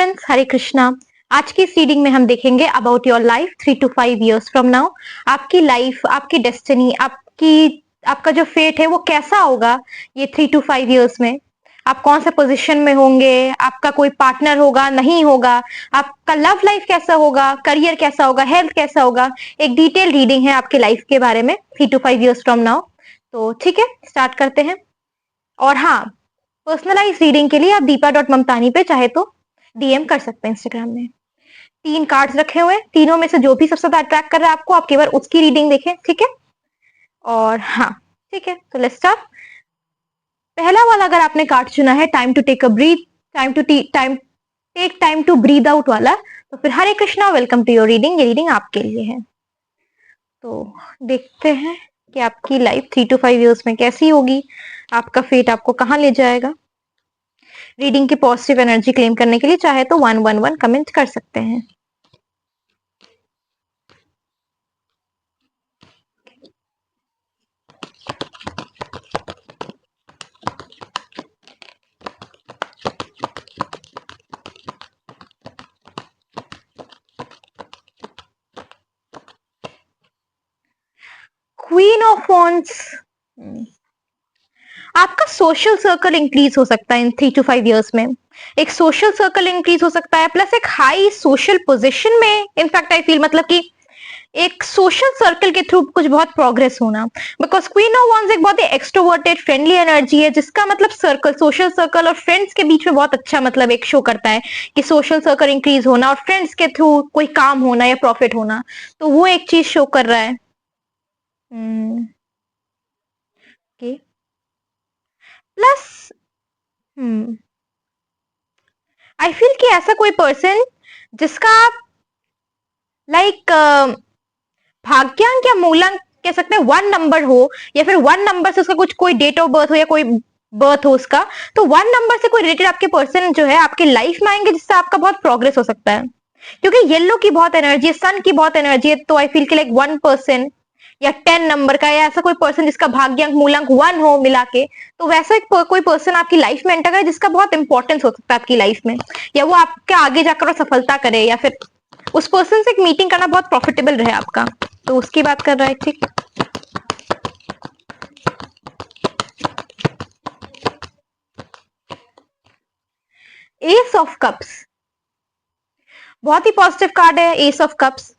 Friends, हरे कृष्णा। आज की इस रीडिंग में हम देखेंगे about your life 3 to 5 years from now. आपकी लाइफ, आपकी डेस्टिनी, आपका जो फेट है वो कैसा होगा ये 3 to 5 years में। आप कौन सा पोजीशन में होंगे, आपका कोई पार्टनर होगा नहीं होगा, आपका लव लाइफ कैसा होगा, करियर कैसा होगा, हेल्थ कैसा होगा। एक डिटेल रीडिंग है आपके लाइफ के बारे में 3 to 5 years फ्रॉम नाउ। तो ठीक है, स्टार्ट करते हैं। और हाँ, पर्सनलाइज रीडिंग के लिए आप दीपा.ममतानी पे चाहे तो डीएम कर सकते हैं इंस्टाग्राम में। 3 कार्ड्स रखे हुए हैं, तीनों में से जो भी सबसे ज्यादा अट्रैक्ट कर रहा है आपको, आप केवल उसकी रीडिंग देखें, ठीक है। और हाँ, ठीक है, तो लेट्स स्टार्ट। पहला वाला अगर आपने कार्ड चुना है, time to take a breath, take time to breathe out वाला, तो फिर Hare Krishna, welcome to your reading. ये रीडिंग आपके लिए है। तो देखते हैं कि आपकी लाइफ 3 to 5 years में कैसी होगी, आपका फेट आपको कहाँ ले जाएगा। रीडिंग की पॉजिटिव एनर्जी क्लेम करने के लिए चाहे तो 111 कमेंट कर सकते हैं। Queen of wands. आपका सोशल सर्कल इंक्रीज हो सकता है इन 3 to 5 years में। एक सोशल सर्कल इंक्रीज हो सकता है, प्लस एक हाई सोशल पोजीशन में इनफैक्ट आई फील, मतलब कि एक सोशल सर्कल के थ्रू कुछ बहुत प्रोग्रेस होना। बिकॉज क्वीन ऑफ वॉन्ड्स एक बहुत ही एक्सट्रोवर्टेड फ्रेंडली एनर्जी है, जिसका मतलब सर्कल, सोशल सर्कल और फ्रेंड्स के बीच में बहुत अच्छा मतलब एक शो करता है कि सोशल सर्कल इंक्रीज होना और फ्रेंड्स के थ्रू कोई काम होना या प्रॉफिट होना, तो वो एक चीज शो कर रहा है। ओके, प्लस आई फील कि ऐसा कोई पर्सन जिसका आप लाइक भाग्यांक या मूलांक कह सकते हैं 1 नंबर हो, या फिर 1 नंबर से उसका कुछ कोई डेट ऑफ बर्थ हो या कोई बर्थ हो उसका, तो 1 नंबर से कोई रिलेटेड आपके पर्सन जो है आपकी लाइफ में आएंगे, जिससे आपका बहुत प्रोग्रेस हो सकता है। क्योंकि येलो की बहुत एनर्जी है, सन की बहुत एनर्जी है, तो आई फील कि लाइक 1 पर्सन या 10 नंबर का, या ऐसा कोई पर्सन जिसका भाग्यांक मूलांक 1 हो मिला के, तो वैसा एक कोई पर्सन आपकी लाइफ में एंटर करे जिसका बहुत इंपॉर्टेंस हो सकता है आपकी लाइफ में, या वो आपके आगे जाकर सफलता करे, या फिर उस पर्सन से एक मीटिंग करना बहुत प्रॉफिटेबल रहे आपका, तो उसकी बात कर रहा है, ठीक। एस ऑफ कप्स बहुत ही पॉजिटिव कार्ड है। S of cups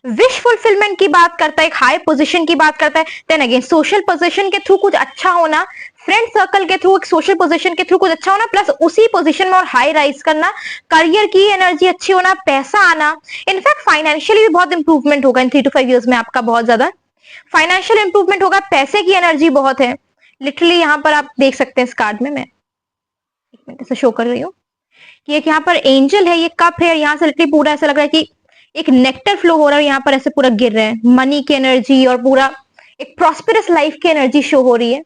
wish fulfilment की बात करता है, एक हाई पोजीशन की बात करता है। देन अगेन सोशल पोजीशन के थ्रू कुछ अच्छा होना, फ्रेंड सर्कल के थ्रू, एक सोशल पोजीशन के थ्रू कुछ अच्छा होना, प्लस उसी पोजीशन में और हाई राइज करना, करियर की एनर्जी अच्छी होना, पैसा आना। इनफैक्ट फाइनेंशियली भी बहुत इंप्रूवमेंट होगा इन 3 to 5 years में, आपका बहुत ज्यादा फाइनेंशियल इंप्रूवमेंट होगा, पैसे की एनर्जी बहुत है। लिटरली यहाँ पर आप देख सकते हैं इस कार्ड में, मैं एक मिनट से शो कर रही हूँ कि एक यहाँ पर एंजल है, ये कप है, यहाँ से लिटरली पूरा ऐसा लग रहा है कि एक नेक्टर फ्लो हो रहा है, यहाँ पर ऐसे पूरा गिर रहा है, मनी की एनर्जी और पूरा एक प्रॉस्पेरस लाइफ की एनर्जी शो हो रही है।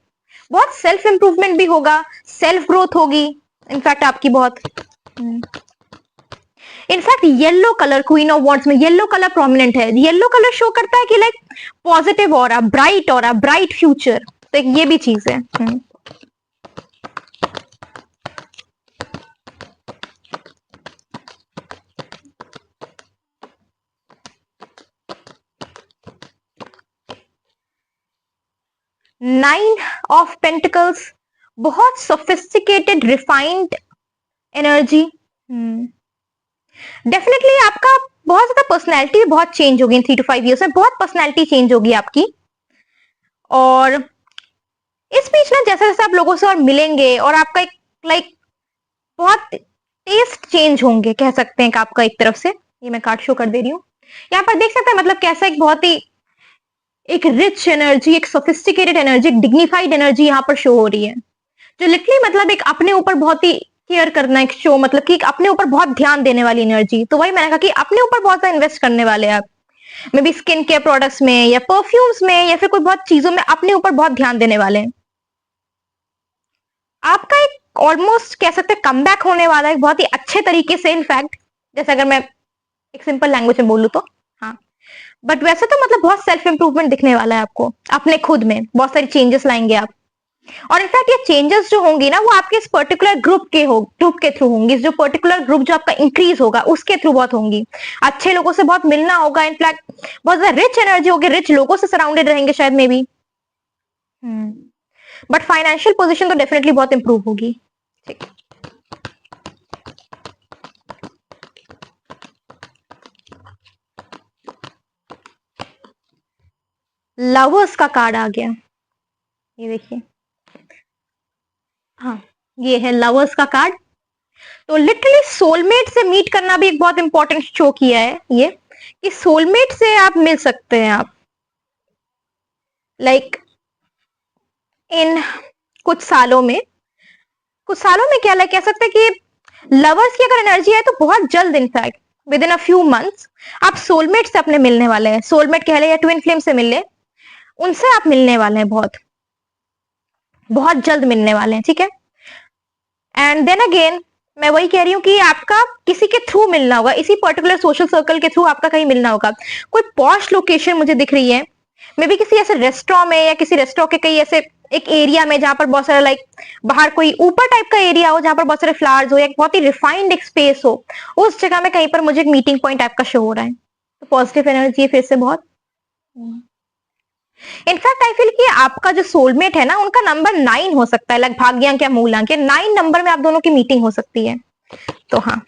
बहुत सेल्फ इंप्रूवमेंट भी होगा, सेल्फ ग्रोथ होगी इनफैक्ट आपकी बहुत। In fact yellow colour, queen of wands में येलो कलर प्रोमिनेंट है। येलो कलर शो करता है कि like positive aura, bright future, तो एक ये भी चीज है। 9 ऑफ पेंटिकल्स बहुत सोफिस्टिकेटेड रिफाइंड एनर्जी। डेफिनेटली आपका बहुत ज्यादा पर्सनैलिटी बहुत चेंज होगी इन 3 to 5 years में, बहुत पर्सनैलिटी चेंज होगी आपकी। और इस बीच ना जैसे जैसे आप लोगों से और मिलेंगे और आपका एक लाइक बहुत टेस्ट चेंज होंगे, कह सकते हैं कि आपका एक तरफ से, ये मैं कार्ड शो कर दे रही हूँ, यहाँ पर देख सकते हैं मतलब कैसा एक बहुत ही एक रिच एनर्जी, एक सोफिस्टिकेटेड एनर्जी, एक डिग्निफाइड एनर्जी यहाँ पर शो हो रही है, जो लिटरली मतलब एक अपने ऊपर बहुत ही केयर करना एक शो, मतलब कि अपने ऊपर बहुत ध्यान देने वाली एनर्जी। तो वही मैंने कहा कि अपने ऊपर बहुत ज्यादा इन्वेस्ट करने वाले हैं आप, may be skin care products में या परफ्यूम्स में या फिर कोई बहुत चीजों में अपने ऊपर बहुत ध्यान देने वाले हैं। आपका एक ऑलमोस्ट कह सकते हैं कमबैक होने वाला है बहुत ही अच्छे तरीके से। इनफैक्ट जैसे अगर मैं एक सिंपल लैंग्वेज में बोलूं तो हाँ, बट वैसे तो मतलब बहुत सेल्फ इंप्रूवमेंट दिखने वाला है आपको, अपने खुद में बहुत सारी चेंजेस लाएंगे आप। और इनफैक्ट ये चेंजेस जो होंगी ना वो आपके इस पर्टिकुलर ग्रुप के थ्रू होंगी। जो पर्टिकुलर ग्रुप जो आपका इंक्रीज होगा उसके थ्रू बहुत होंगी। अच्छे लोगों से बहुत मिलना होगा, इनफैक्ट बहुत ज्यादा रिच एनर्जी होगी, रिच लोगों से सराउंडेड रहेंगे शायद may be. But financial position तो डेफिनेटली बहुत इंप्रूव होगी। ठीक, लवर्स का कार्ड आ गया, ये देखिए। हाँ, ये है लवर्स का कार्ड। तो लिटरली सोलमेट से मीट करना भी एक बहुत इंपॉर्टेंट शो किया है ये, कि सोलमेट से आप मिल सकते हैं आप, लाइक इन कुछ सालों में क्या कह सकते हैं कि लवर्स की अगर एनर्जी है तो बहुत जल्द, in fact with in a few months आप सोलमेट से अपने मिलने वाले हैं। सोलमेट कह ले या ट्विन फ्लेम से मिल ले, उनसे आप मिलने वाले हैं, बहुत बहुत जल्द मिलने वाले हैं। ठीक है, एंड देन अगेन मैं वही कह रही हूँ कि आपका किसी के थ्रू मिलना होगा, इसी पर्टिकुलर सोशल सर्कल के थ्रू आपका कहीं मिलना होगा। कोई पॉश लोकेशन मुझे दिख रही है, मे बी किसी ऐसे रेस्टोरेंट में या किसी रेस्टोरेंट के कहीं ऐसे एक एरिया में जहां पर बहुत सारा लाइक बाहर कोई ऊपर टाइप का एरिया हो जहां पर बहुत सारे फ्लावर्स हो या बहुत ही रिफाइंड एक स्पेस हो, उस जगह में कहीं पर मुझे एक मीटिंग पॉइंट टाइप का शो हो रहा है। तो पॉजिटिव एनर्जी है फिर से बहुत। इनफैक्ट आई फील कि आपका जो सोलमेट है ना उनका नंबर 9 हो सकता है, लाइक भाग्यांक या मूलांक या 9 नंबर में आप दोनों की मीटिंग हो सकती है। तो हाँ,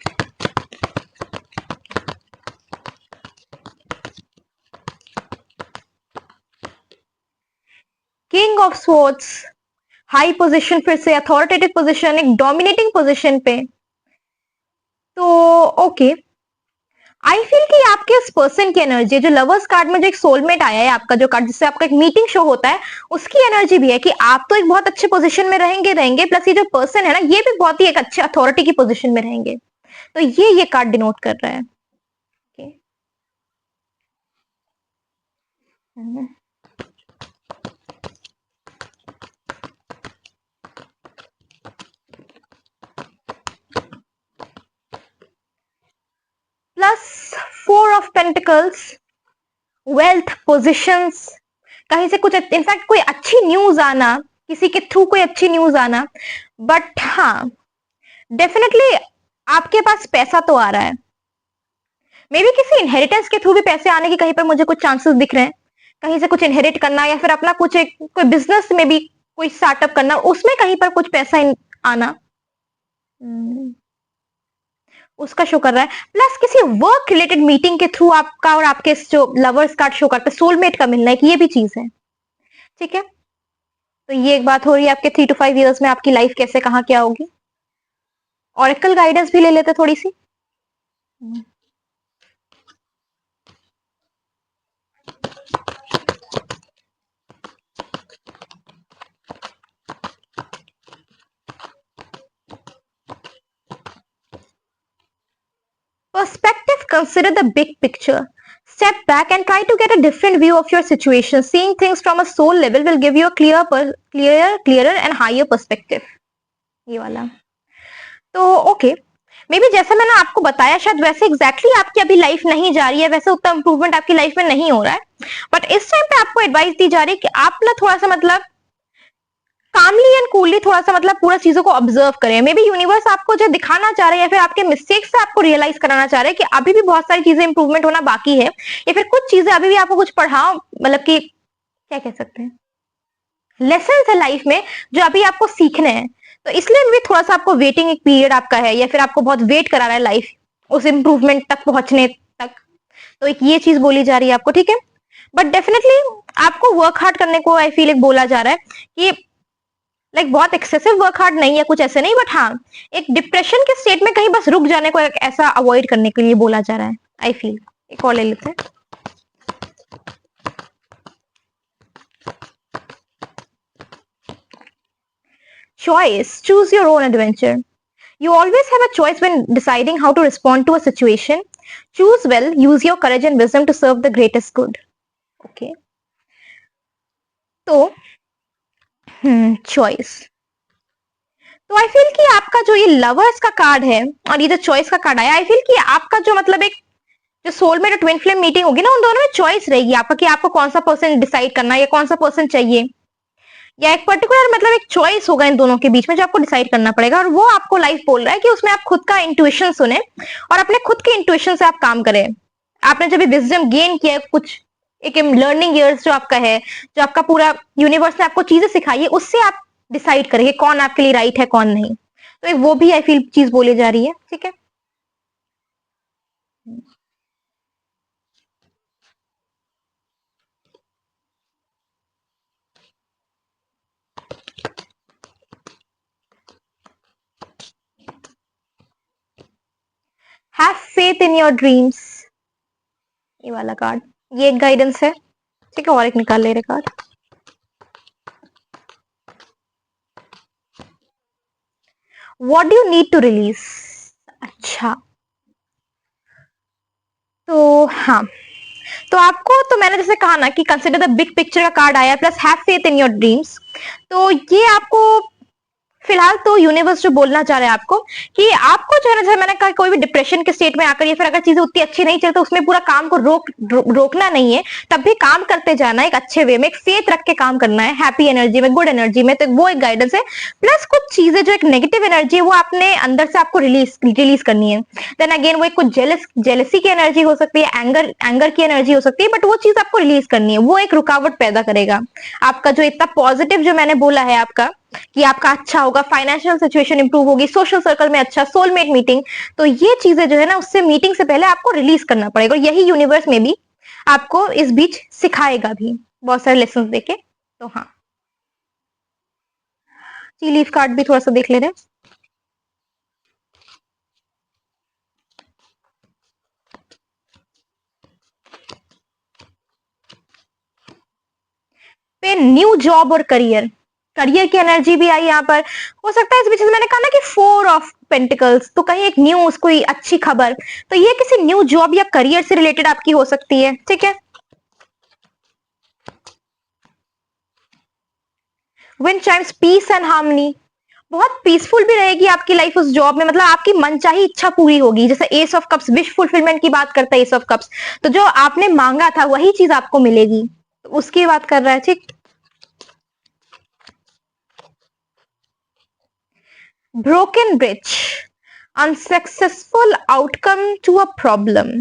king of swords, high position, फिर से अथॉरिटेटिव पोजीशन, एक डोमिनेटिंग पोजीशन पे। तो ओके, आई फील कि आपके उस पर्सन की एनर्जी, जो लवर्स कार्ड में जो एक सोलमेट आया है आपका जो कार्ड जिससे आपका एक मीटिंग शो होता है, उसकी एनर्जी भी है कि आप तो एक बहुत अच्छे पोजीशन में रहेंगे प्लस ये जो पर्सन है ना ये भी बहुत ही एक अच्छे अथॉरिटी की पोजीशन में रहेंगे। तो ये कार्ड डिनोट कर रहा है। Plus 4 of pentacles, wealth, positions, कहीं से कुछ इनफैक्ट कोई अच्छी न्यूज आना, किसी के थ्रू कोई अच्छी न्यूज आना। बट हाँ, डेफिनेटली आपके पास पैसा तो आ रहा है, मे बी किसी इनहेरिटेंस के थ्रू भी पैसे आने की कहीं पर मुझे कुछ चांसेस दिख रहे हैं। कहीं से कुछ इनहेरिट करना या फिर अपना कुछ एक कोई बिजनेस में भी कोई स्टार्टअप करना, उसमें कहीं पर कुछ पैसा आना, उसका शो कर रहा है। प्लस किसी वर्क रिलेटेड मीटिंग के थ्रू आपका और आपके जो लवर्स कार्ड शो करते हैं सोलमेट का मिलना, एक ये भी चीज है। ठीक है, तो ये एक बात हो रही है आपके 3 to 5 इयर्स में आपकी लाइफ कैसे कहाँ क्या होगी। ऑरेकल गाइडेंस भी ले लेते थोड़ी सी। Perspective, consider the big picture. Step back and try to get a different view of your situation. Seeing things from a soul level will give you a clearer and higher perspective. ये वाला तो okay, may be जैसा मैंने आपको बताया शायद वैसे exactly आपकी अभी लाइफ नहीं जा रही है, वैसे उतना इंप्रूवमेंट आपकी लाइफ में नहीं हो रहा है। बट इस टाइम पे आपको एडवाइस दी जा रही है कि आप ना थोड़ा सा मतलब कामली एंड कूलली थोड़ा सा मतलब पूरा चीजों को ऑब्जर्व करें। मे बी यूनिवर्स आपको जो दिखाना चाह रहे हैं या फिर आपके मिस्टेक्स से आपको रियलाइज कराना चाह रहे हैं कि अभी भी बहुत सारी चीजें इंप्रूवमेंट होना बाकी है, या फिर कुछ चीजें अभी भी आपको कुछ पढ़ाओ, मतलब कि क्या कह सकते हैं, लेसन है लाइफ में जो अभी आपको सीखने हैं। तो इसलिए भी थोड़ा सा आपको वेटिंग एक पीरियड आपका है, या फिर आपको बहुत वेट करा रहा है लाइफ उस इंप्रूवमेंट तक पहुंचने तक। तो एक ये चीज बोली जा रही है आपको। ठीक है, बट डेफिनेटली आपको वर्क हार्ड करने को आई फील एक बोला जा रहा है कि लाइक बहुत एक्सेसिव वर्क हार्ड नहीं है, कुछ ऐसे नहीं, बट हाँ एक डिप्रेशन के स्टेट में कहीं बस रुक जाने को ऐसा अवॉइड करने के लिए बोला जा रहा है आई फील। एक और ले लेते हैं। Choice, choose your own adventure. You always have a choice when deciding how to respond to a situation. Choose well, use your courage and wisdom to serve the greatest good. Okay. तो choice, तो I feel कि आपका जो ये lovers का card है और ये जो चॉइस का कार्ड आया, आई फील कि आपका जो मतलब एक जो सोलमेट और ट्विन फ्लेम मीटिंग होगी ना, उन दोनों में चॉइस रहेगी आपका कि आपको कौन सा पर्सन डिसाइड करना है या कौन सा पर्सन चाहिए, या एक पर्टिकुलर मतलब एक चॉइस होगा इन दोनों के बीच में जो आपको डिसाइड करना पड़ेगा, और वो आपको लाइफ बोल रहा है कि उसमें आप खुद का इंट्यूशन सुने और अपने खुद के इंट्यूशन से आप काम करें। आपने जब विजडम गेन किया है, कुछ एक लर्निंग ईयर्स जो आपका है, जो आपका पूरा यूनिवर्स ने आपको चीजें सिखाई है, उससे आप डिसाइड करेंगे कौन आपके लिए राइट है कौन नहीं। तो एक वो भी आई फील चीज बोली जा रही है, ठीक है। Have faith in your dreams, ये वाला कार्ड, ये एक गाइडेंस है, ठीक है। और एक निकाल ले रहे card. What do you need to release, अच्छा। तो हाँ, तो आपको, तो मैंने जैसे कहा ना कि कंसिडर द बिग पिक्चर का कार्ड आया plus have faith in your dreams, तो ये आपको फिलहाल तो यूनिवर्स जो बोलना चाह रहा है आपको कि आपको जो है ना, जैसे मैंने कहा, कोई भी डिप्रेशन के स्टेट में आकर या फिर अगर चीजें उतनी अच्छी नहीं चलती तो उसमें पूरा काम को रोकना नहीं है, तब भी काम करते जाना है एक अच्छे वे में, एक फेथ रख के काम करना है, हैप्पी एनर्जी में, गुड एनर्जी में। तो वो एक गाइडेंस है। प्लस कुछ चीजें जो एक नेगेटिव एनर्जी है वो आपने अंदर से आपको रिलीज करनी है। देन अगेन वो एक कुछ जेलसी की एनर्जी हो सकती है, एंगर की एनर्जी हो सकती है, बट वो चीज आपको रिलीज करनी है। वो एक रुकावट पैदा करेगा। आपका जो इतना पॉजिटिव जो मैंने बोला है आपका कि आपका अच्छा होगा, फाइनेंशियल सिचुएशन इंप्रूव होगी, सोशल सर्कल में अच्छा, सोलमेट मीटिंग, तो ये चीजें जो है ना उससे मीटिंग से पहले आपको रिलीज करना पड़ेगा। और यही यूनिवर्स में भी आपको इस बीच सिखाएगा भी बहुत सारे लेसन देके। तो हाँ, टी लीफ कार्ड भी थोड़ा सा देख ले रहे हैं। पे न्यू जॉब और करियर की एनर्जी भी आई यहाँ पर। हो सकता है इस बीच में मैंने कहा ना कि 4 ऑफ पेंटिकल्स, तो कहीं एक न्यूज, कोई अच्छी खबर, तो ये किसी न्यू जॉब या करियर से रिलेटेड आपकी हो सकती है, ठीक है। Wind chimes, peace and harmony, बहुत पीसफुल भी रहेगी आपकी लाइफ उस जॉब में, मतलब आपकी मनचाही इच्छा पूरी होगी। जैसे S of cups wish fulfilment की बात करता है, एस ऑफ कप्स, तो जो आपने मांगा था वही चीज आपको मिलेगी, तो उसकी बात कर रहा है, ठीक। Broken bridge, unsuccessful outcome to a problem,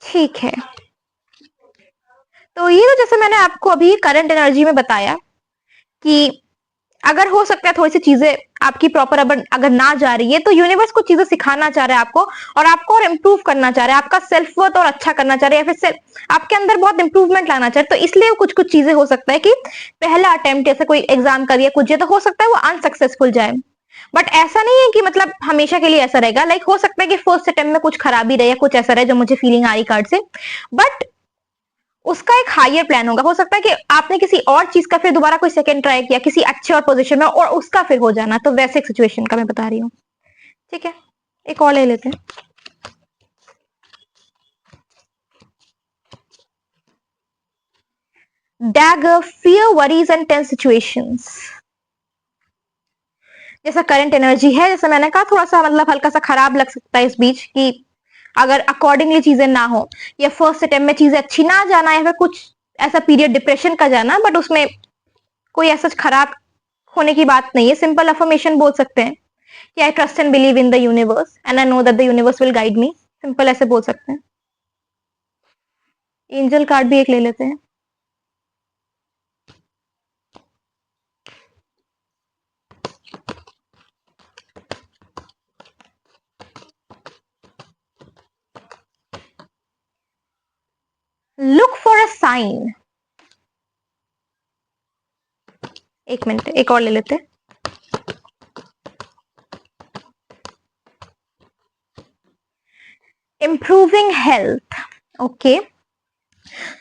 ठीक है। तो ये तो जैसे मैंने आपको अभी करंट एनर्जी में बताया कि अगर हो सकता है थोड़ी सी चीजें आपकी प्रॉपर अगर ना जा रही है, तो यूनिवर्स को चीजें सिखाना चाह रहा है आपको, और आपको और इम्प्रूव करना चाह रहा है, आपका सेल्फ वर्थ और अच्छा करना चाह रहा है, या फिर आपके अंदर बहुत इंप्रूवमेंट लाना चाह रहा है। तो इसलिए कुछ कुछ चीजें हो सकता है कि पहला अटेम्प्ट जैसे कोई एग्जाम का दिया कुछ, तो हो सकता है वो अनसक्सेसफुल जाए, बट ऐसा नहीं है कि मतलब हमेशा के लिए ऐसा रहेगा। लाइक हो सकता है कि फर्स्ट अटेम्प्ट में कुछ खराबी रहे या कुछ ऐसा रहे जो मुझे फीलिंग आ रही कार्ड से, बट उसका एक हायर प्लान होगा। हो सकता है कि आपने किसी और चीज का फिर दोबारा कोई सेकंड ट्राई किया किसी अच्छे और पोजीशन में, और उसका फिर हो जाना, तो वैसे एक सिचुएशन का मैं बता रही हूँ, ठीक है। एक और ले लेते हैं। Dagger, fear, worries and tense situations, जैसा करंट एनर्जी है, जैसा मैंने कहा थोड़ा सा मतलब हल्का सा खराब लग सकता है इस बीच कि अगर अकॉर्डिंगली चीजें ना हो, या फर्स्ट अटेम्प्ट में चीजें अच्छी ना जाना, या फिर कुछ ऐसा पीरियड डिप्रेशन का जाना, बट उसमें कोई ऐसा खराब होने की बात नहीं है। सिंपल अफर्मेशन बोल सकते हैं कि I trust and believe in the universe and I know that the universe will guide me, simple ऐसे बोल सकते हैं। एंजल कार्ड भी एक ले लेते हैं। लुक फॉर अ साइन, एक मिनट एक और ले लेते हैं। Improving health, okay.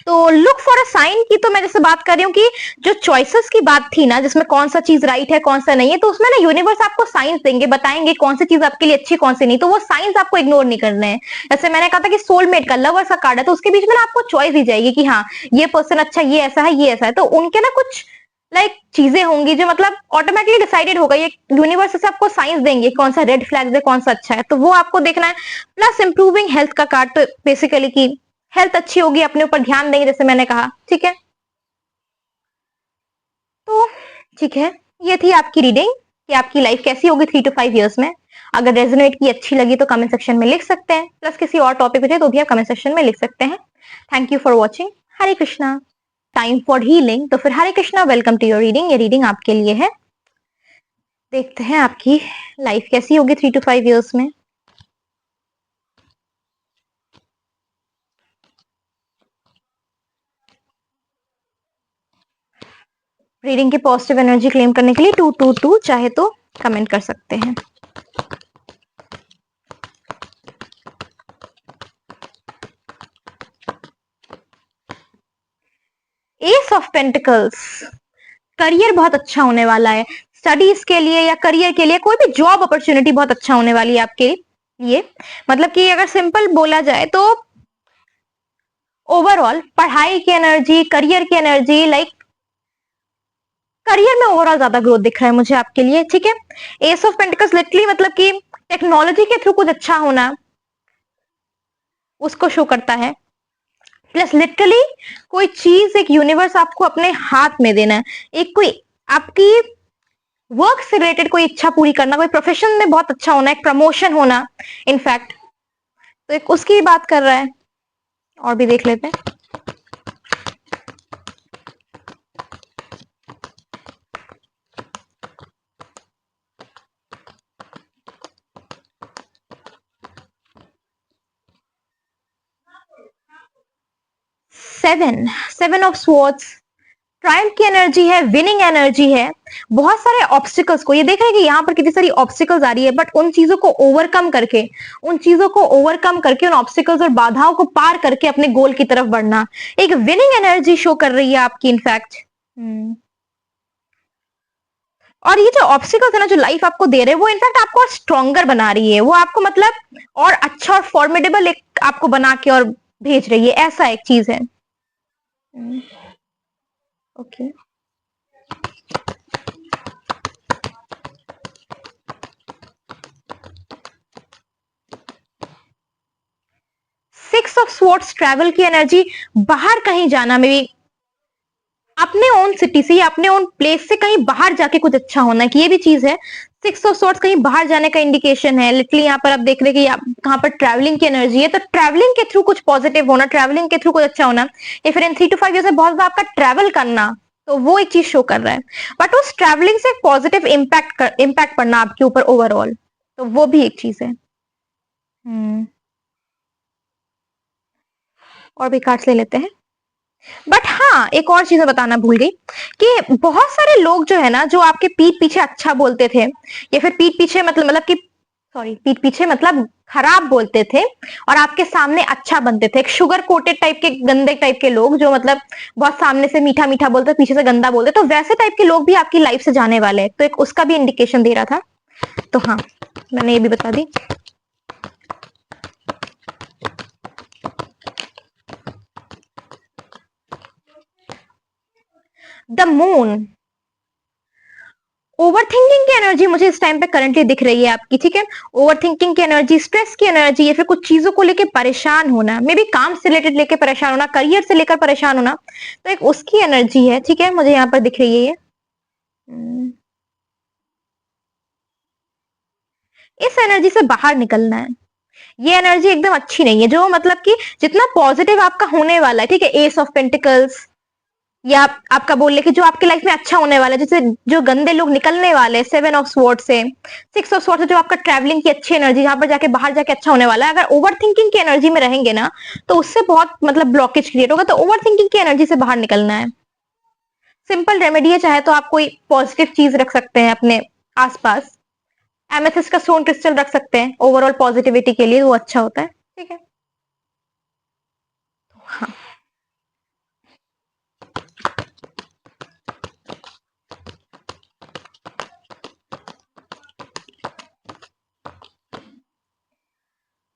तो लुक फॉर अ साइन की तो मैं जैसे बात कर रही हूँ कि जो चॉइसेस की बात थी ना, जिसमें कौन सा चीज राइट है कौन सा नहीं है, तो उसमें ना यूनिवर्स आपको साइंस देंगे, बताएंगे कौन सी चीज आपके लिए अच्छी कौन सी नहीं, तो वो साइंस आपको इग्नोर नहीं करने हैं। जैसे मैंने कहा था कि सोलमेट का, लवर्स का कार्ड है, तो उसके बीच में ना आपको चॉइस दी जाएगी कि हाँ ये पर्सन अच्छा, ये ऐसा है, ये ऐसा है, तो उनके ना कुछ चीजें होंगी जो मतलब ऑटोमेटिकली डिसाइडेड होगा। ये यूनिवर्स से आपको साइंस देंगे कौन सा रेड फ्लैग्स है कौन सा अच्छा है, तो वो आपको देखना है। प्लस इंप्रूविंग हेल्थ का कार्ड, तो बेसिकली की हेल्थ अच्छी होगी, अपने ऊपर ध्यान देंगे जैसे मैंने कहा, ठीक है। तो ठीक है, ये थी आपकी रीडिंग कि आपकी लाइफ कैसी होगी 3 to 5 years में। अगर रेजोनेट की अच्छी लगी तो कमेंट सेक्शन में लिख सकते हैं, प्लस किसी और टॉपिक पे तो भी आप कमेंट सेक्शन में लिख सकते हैं। Thank you for watching. Hare Krishna. Time for healing, तो फिर Hare Krishna, welcome to your reading. ये रीडिंग आपके लिए है। देखते हैं आपकी लाइफ कैसी होगी 3 to 5 years में। रीडिंग की पॉजिटिव एनर्जी क्लेम करने के लिए 222 चाहे तो कमेंट कर सकते हैं। एस ऑफ पेंटिकल्स, करियर बहुत अच्छा होने वाला है। स्टडीज के लिए या करियर के लिए, कोई भी जॉब अपॉर्चुनिटी बहुत अच्छा होने वाली है आपके लिए। मतलब कि अगर सिंपल बोला जाए तो ओवरऑल पढ़ाई की एनर्जी, करियर की एनर्जी, लाइक करियर में ओवरऑल ज्यादा ग्रोथ दिख रहा है मुझे आपके लिए, ठीक है। एस ऑफ पेंटिकल्स लिटरली मतलब कि टेक्नोलॉजी के थ्रू कुछ अच्छा होना उसको शो करता है। प्लस लिटरली कोई चीज, एक यूनिवर्स आपको अपने हाथ में देना है, एक कोई आपकी वर्क से रिलेटेड कोई इच्छा पूरी करना, कोई प्रोफेशन में बहुत अच्छा होना, एक प्रमोशन होना इनफैक्ट, तो एक उसकी बात कर रहा है। और भी देख लेते हैं। सेवन ऑफ स्वॉर्ड्स, ट्रायम्फ की एनर्जी है, विनिंग एनर्जी है। बहुत सारे ऑब्स्टिकल्स को, ये देख रहे हैं कि यहाँ पर कितनी सारी ऑब्स्टिकल्स आ रही है, बट उन चीजों को ओवरकम करके, उन ऑब्स्टिकल्स और बाधाओं को पार करके अपने गोल की तरफ बढ़ना, एक विनिंग एनर्जी शो कर रही है आपकी इनफैक्ट। और ये जो ऑब्स्टिकल्स है ना, जो लाइफ आपको दे रहे हैं, वो इनफैक्ट आपको और स्ट्रॉन्गर बना रही है। वो आपको मतलब और अच्छा और फॉर्मेडेबल एक आपको बना के और भेज रही है, ऐसा एक चीज है। Okay, six of swords, travel की एनर्जी, बाहर कहीं जाना, मे बी अपने ओन सिटी से या अपने ओन प्लेस से कहीं बाहर जाके कुछ अच्छा होना है, कि ये भी चीज है। सिक्स ऑफ स्वॉर्ड्स कहीं बाहर जाने का इंडिकेशन है। लिटरली यहाँ पर आप देख रहे हैं कि कहाँ पर ट्रैवलिंग की एनर्जी है, तो ट्रैवलिंग के थ्रू कुछ पॉजिटिव होना, ट्रैवलिंग के थ्रू कुछ अच्छा होना, या फिर इन 3 to 5 years में बहुत ज्यादा आपका ट्रैवल करना, तो वो एक चीज शो कर रहा है। बट उस ट्रैवलिंग से पॉजिटिव इम्पैक्ट पड़ना आपके ऊपर ओवरऑल, तो वो भी एक चीज है। और भी कार्ड्स ले लेते हैं। बट हाँ, एक और चीज बताना भूल गई कि बहुत सारे लोग जो है ना, जो आपके पीठ पीछे अच्छा बोलते थे, या फिर पीठ पीछे मतलब कि सॉरी, पीठ पीछे मतलब खराब बोलते थे और आपके सामने अच्छा बनते थे, एक शुगर कोटेड टाइप के, गंदे टाइप के लोग, जो मतलब बहुत सामने से मीठा मीठा बोलते, पीछे से गंदा बोलते, तो वैसे टाइप के लोग भी आपकी लाइफ से जाने वाले हैं, तो एक उसका भी इंडिकेशन दे रहा था। तो हाँ, मैंने ये भी बता दी। द मून, ओवर थिंकिंग की एनर्जी मुझे इस टाइम पे करंटली दिख रही है आपकी, ठीक है। ओवर थिंकिंग की एनर्जी, स्ट्रेस की एनर्जी, या फिर कुछ चीजों को लेकर परेशान होना, मे बी काम से रिलेटेड लेकर परेशान होना, करियर से लेकर परेशान होना, तो एक उसकी एनर्जी है, ठीक है, मुझे यहाँ पर दिख रही है ये। इस एनर्जी से बाहर निकलना है। ये एनर्जी एकदम अच्छी नहीं है, जो मतलब कि जितना पॉजिटिव आपका होने वाला है, ठीक है, एस ऑफ पेंटिकल्स, या आपका बोल ले कि जो आपके लाइफ में अच्छा होने वाला है, जैसे जो गंदे लोग निकलने वाले हैं 7 ऑफ स्वॉर्ड से, 6 ऑफ स्वॉर्ड से, जो आपका ट्रैवलिंग की अच्छी एनर्जी, जहां पर जाके बाहर जाके अच्छा होने वाला है, अगर ओवर थिंकिंग की एनर्जी में रहेंगे ना, तो उससे बहुत मतलब ब्लॉकेज क्रिएट होगा। तो ओवर थिंकिंग की एनर्जी से बाहर निकलना है। सिंपल रेमेडी है, चाहे तो आप कोई पॉजिटिव चीज रख सकते हैं अपने आसपास, एमेथिस्ट का स्टोन क्रिस्टल रख सकते हैं ओवरऑल पॉजिटिविटी के लिए, वो अच्छा होता है, ठीक है। हाँ,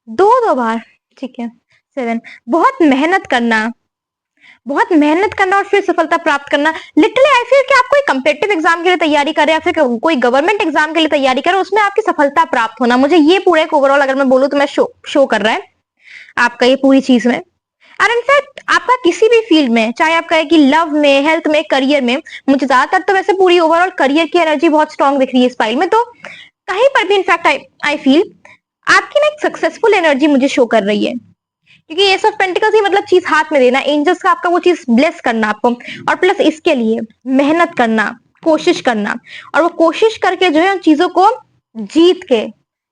दो बार, ठीक है। 7, बहुत मेहनत करना और फिर सफलता प्राप्त करना। लिटरली आई फील कि आप कोई कंपेटिटिव एग्जाम के लिए तैयारी कर रहे हैं, या फिर कोई गवर्नमेंट एग्जाम के लिए तैयारी कर रहे हैं, उसमें आपकी सफलता प्राप्त होना, मुझे ये पूरा एक ओवरऑल अगर मैं बोलूँ तो मैं शो कर रहा है आपका ये पूरी चीज में। और इनफैक्ट आपका किसी भी फील्ड में, चाहे आप कहें कि लव में, हेल्थ में, करियर में, मुझे ज्यादातर तो वैसे पूरी ओवरऑल करियर की एनर्जी बहुत स्ट्रांग दिख रही है इस फाइल में, तो कहीं पर भी इनफैक्ट आई फील आपकी ना एक सक्सेसफुल एनर्जी मुझे शो कर रही है, क्योंकि ये सब पेंटिकल्स ही मतलब चीज हाथ में देना, एंजल्स का आपका वो चीज ब्लेस करना आपको, और प्लस इसके लिए मेहनत करना, कोशिश करना, और वो कोशिश करके जो है उन चीजों को जीत के,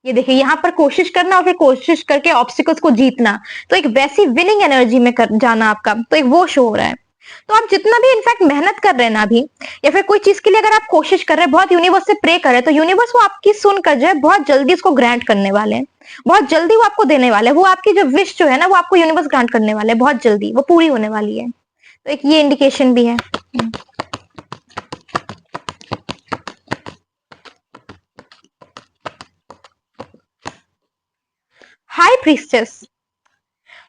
ये देखिए यहाँ पर कोशिश करना और फिर कोशिश करके ऑब्स्टिकल्स को जीतना, तो एक वैसी विनिंग एनर्जी में कर जाना आपका, तो एक वो शो हो रहा है। तो आप जितना भी इनफैक्ट मेहनत कर रहे हैं ना अभी, या फिर कोई चीज के लिए अगर आप कोशिश कर रहे हैं, बहुत यूनिवर्स से प्रे कर रहे हैं, तो यूनिवर्स वो आपकी सुनकर जो है बहुत जल्दी इसको ग्रांट करने वाले हैं, बहुत जल्दी वो आपको देने वाले हैं, वो आपकी जो विश जो है ना वो आपको यूनिवर्स ग्रांट करने वाले हैं, बहुत जल्दी वो पूरी होने वाली है, तो एक ये इंडिकेशन भी है। हाई प्रीस्टेस,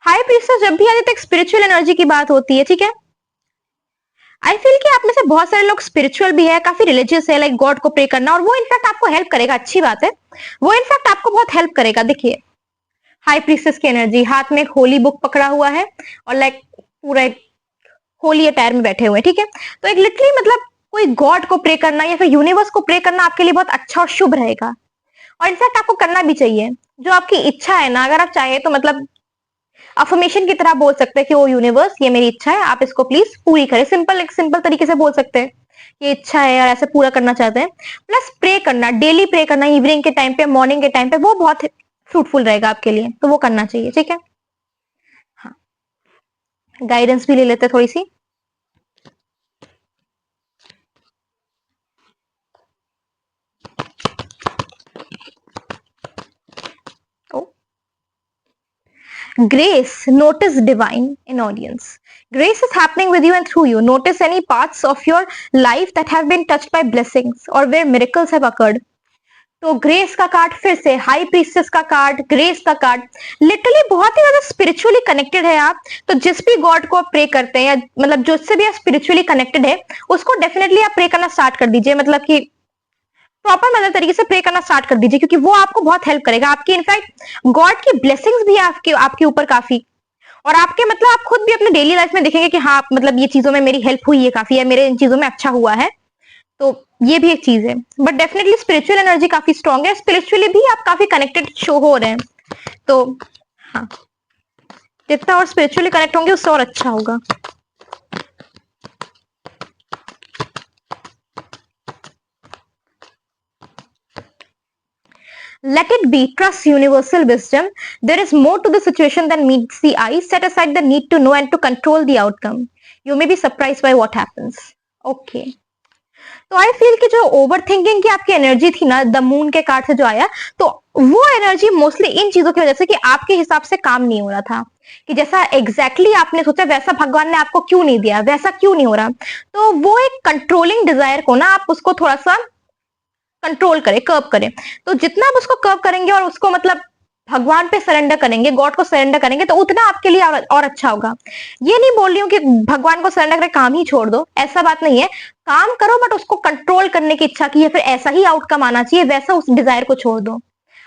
हाई प्रीस्टेस जब भी आती है तो एक स्पिरिचुअल एनर्जी की बात होती है, ठीक है। आई फील कि आप में से बहुत सारे लोग स्पिरिचुअल भी है, काफी रिलीजियस है, लाइक गॉड को प्रे करना, और वो इनफैक्ट आपको हेल्प करेगा, अच्छी बात है, वो इनफैक्ट आपको बहुत हेल्प करेगा। देखिए हाई प्रीस्टेस की एनर्जी, हाथ में एक होली बुक पकड़ा हुआ है, और लाइक पूरा एक होली पैर में बैठे हुए, ठीक है। तो एक लिटरली मतलब कोई गॉड को प्रे करना या फिर यूनिवर्स को प्रे करना आपके लिए बहुत अच्छा और शुभ रहेगा, और इनफैक्ट आपको करना भी चाहिए। जो आपकी इच्छा है ना, अगर आप चाहे तो मतलब अफर्मेशन की तरह बोल सकते हैं कि ओ यूनिवर्स, ये मेरी इच्छा है, आप इसको प्लीज पूरी करें, सिंपल एक सिंपल तरीके से बोल सकते हैं ये इच्छा है और ऐसे पूरा करना चाहते हैं। प्लस प्रे करना, डेली प्रे करना, इवनिंग के टाइम पे, मॉर्निंग के टाइम पे, वो बहुत फ्रूटफुल रहेगा आपके लिए, तो वो करना चाहिए, ठीक है। हाँ, गाइडेंस भी ले लेते हैं थोड़ी सी। Grace, notice divine in audience. Grace is happening with you and through you. Notice any parts of your life that have been touched by blessings or where miracles have occurred. तो grace का card, फिर से high priestess का card, grace का card, literally बहुत ही ज्यादा spiritually connected है आप। तो जिस भी गॉड को आप प्रे करते हैं, या मतलब जिससे भी आप स्पिरिचुअली कनेक्टेड है, उसको डेफिनेटली आप प्रे करना स्टार्ट कर दीजिए, मतलब कि प्रॉपर मतलब तरीके से प्रे करना स्टार्ट कर दीजिए, क्योंकि वो आपको बहुत हेल्प करेगा। आपकी इनफैक्ट गॉड की ब्लेसिंग्स भी है आपके आपके ऊपर काफी, और आपके मतलब आप खुद भी अपने डेली लाइफ में देखेंगे कि हाँ मतलब ये चीजों में मेरी हेल्प हुई है काफी, या मेरे इन चीजों में अच्छा हुआ है, तो ये भी एक चीज है। बट डेफिनेटली स्पिरिचुअल एनर्जी काफी स्ट्रांग है, स्पिरिचुअली भी आप काफी कनेक्टेड शो हो रहे हैं, तो हाँ, जितना और स्पिरिचुअली कनेक्ट होंगे उससे और अच्छा होगा। Let it be. Trust universal wisdom. There is more to the situation than meets the eye. Set aside the need to know and to control the outcome. You may be surprised by what happens. Okay. तो I feel कि जो over thinking की आपकी energy थी ना, the moon के card से जो आया, तो वो एनर्जी मोस्टली इन चीजों की वजह से कि आपके हिसाब से काम नहीं हो रहा था, कि जैसा एग्जैक्टली आपने सोचा वैसा भगवान ने आपको क्यों नहीं दिया, वैसा क्यों नहीं हो रहा। तो वो एक कंट्रोलिंग डिजायर को ना आप उसको थोड़ा सा कंट्रोल करें, कर्व करें। तो जितना आप उसको कर्व करेंगे और उसको मतलब भगवान पे सरेंडर करेंगे, गॉड को सरेंडर करेंगे, तो उतना आपके लिए और अच्छा होगा। ये नहीं बोल रही हूँ कि भगवान को सरेंडर करके काम ही छोड़ दो, ऐसा बात नहीं है, काम करो बट उसको कंट्रोल करने की इच्छा की, या फिर ऐसा ही आउटकम आना चाहिए, वैसा उस डिजायर को छोड़ दो।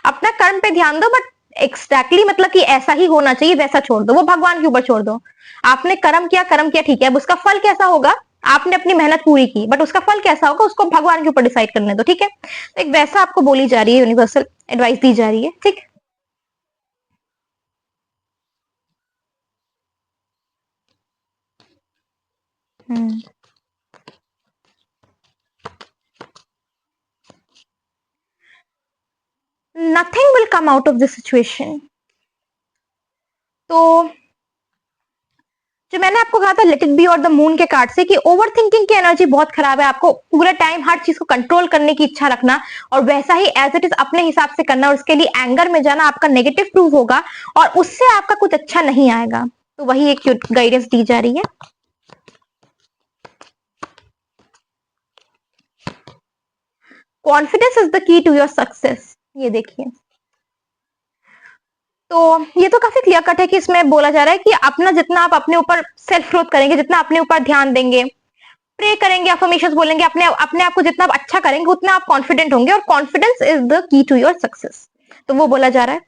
अपना कर्म पे ध्यान दो, बट एक्जैक्टली मतलब कि ऐसा ही होना चाहिए वैसा छोड़ दो, वो भगवान के ऊपर छोड़ दो। आपने कर्म किया ठीक है, अब उसका फल कैसा होगा, आपने अपनी मेहनत पूरी की, बट उसका फल कैसा होगा उसको भगवान के ऊपर डिसाइड करने दो, ठीक है। तो एक वैसा आपको बोली जा रही है, यूनिवर्सल एडवाइस दी जा रही है, ठीक। Nothing will come out of this situation. तो जो मैंने आपको कहा था लेट इट बी और द मून के कार्ड से, कि ओवर थिंकिंग की एनर्जी बहुत खराब है, आपको पूरा टाइम हर चीज को कंट्रोल करने की इच्छा रखना, और वैसा ही एज इट इज अपने हिसाब से करना, और उसके लिए एंगर में जाना आपका नेगेटिव प्रूव होगा, और उससे आपका कुछ अच्छा नहीं आएगा। तो वही एक गाइडेंस दी जा रही है। Confidence is the key to your success, ये देखिए। तो ये तो काफी क्लियर कट है कि इसमें बोला जा रहा है कि अपना जितना आप अपने ऊपर सेल्फ ग्रोथ करेंगे, जितना अपने ऊपर ध्यान देंगे, प्रे करेंगे, अफर्मेशंस बोलेंगे, अपने आप को जितना आप अच्छा करेंगे उतना आप कॉन्फिडेंट होंगे, और confidence is the key to your success, तो वो बोला जा रहा है।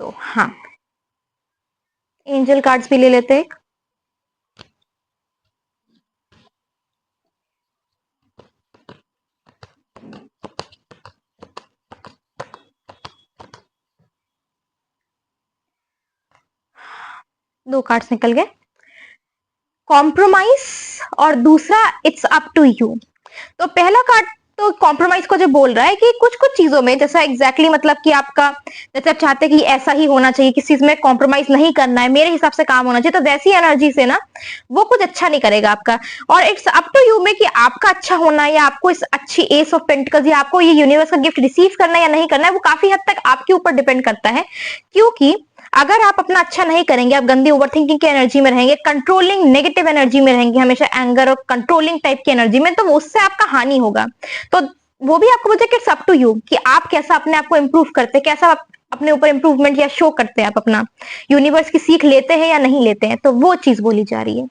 तो हाँ, एंजल कार्ड्स भी ले लेते हैं। दो कार्ड्स निकल गए, कॉम्प्रोमाइज और दूसरा इट्स अप टू यू। तो पहला कार्ड तो कॉम्प्रोमाइज को जो बोल रहा है कि कुछ कुछ चीजों में, जैसा एग्जैक्टली मतलब कि आपका, जैसे आप चाहते हैं कि ऐसा ही होना चाहिए, किसी चीज में कॉम्प्रोमाइज नहीं करना है, मेरे हिसाब से काम होना चाहिए, तो वैसी एनर्जी से ना वो कुछ अच्छा नहीं करेगा आपका। और इट्स अप टू यू में कि आपका अच्छा होना या आपको इस अच्छी एस ऑफ पेंटिकल्स या आपको ये यूनिवर्स का गिफ्ट रिसीव करना या नहीं करना है, वो काफी हद तक आपके ऊपर डिपेंड करता है। क्योंकि अगर आप अपना अच्छा नहीं करेंगे, आप गंदी ओवरथिंकिंग की एनर्जी में रहेंगे, कंट्रोलिंग नेगेटिव एनर्जी में रहेंगे, हमेशा एंगर और कंट्रोलिंग टाइप की एनर्जी में, तो उससे आपका हानि होगा। तो वो भी आपको बोलते हैं कि इट्स अप टू यू कि आप कैसा अपने आप को इम्प्रूव करते हैं, कैसा आप अपने ऊपर इम्प्रूवमेंट या शो करते हैं, आप अपना यूनिवर्स की सीख लेते हैं या नहीं लेते हैं, तो वो चीज बोली जा रही है।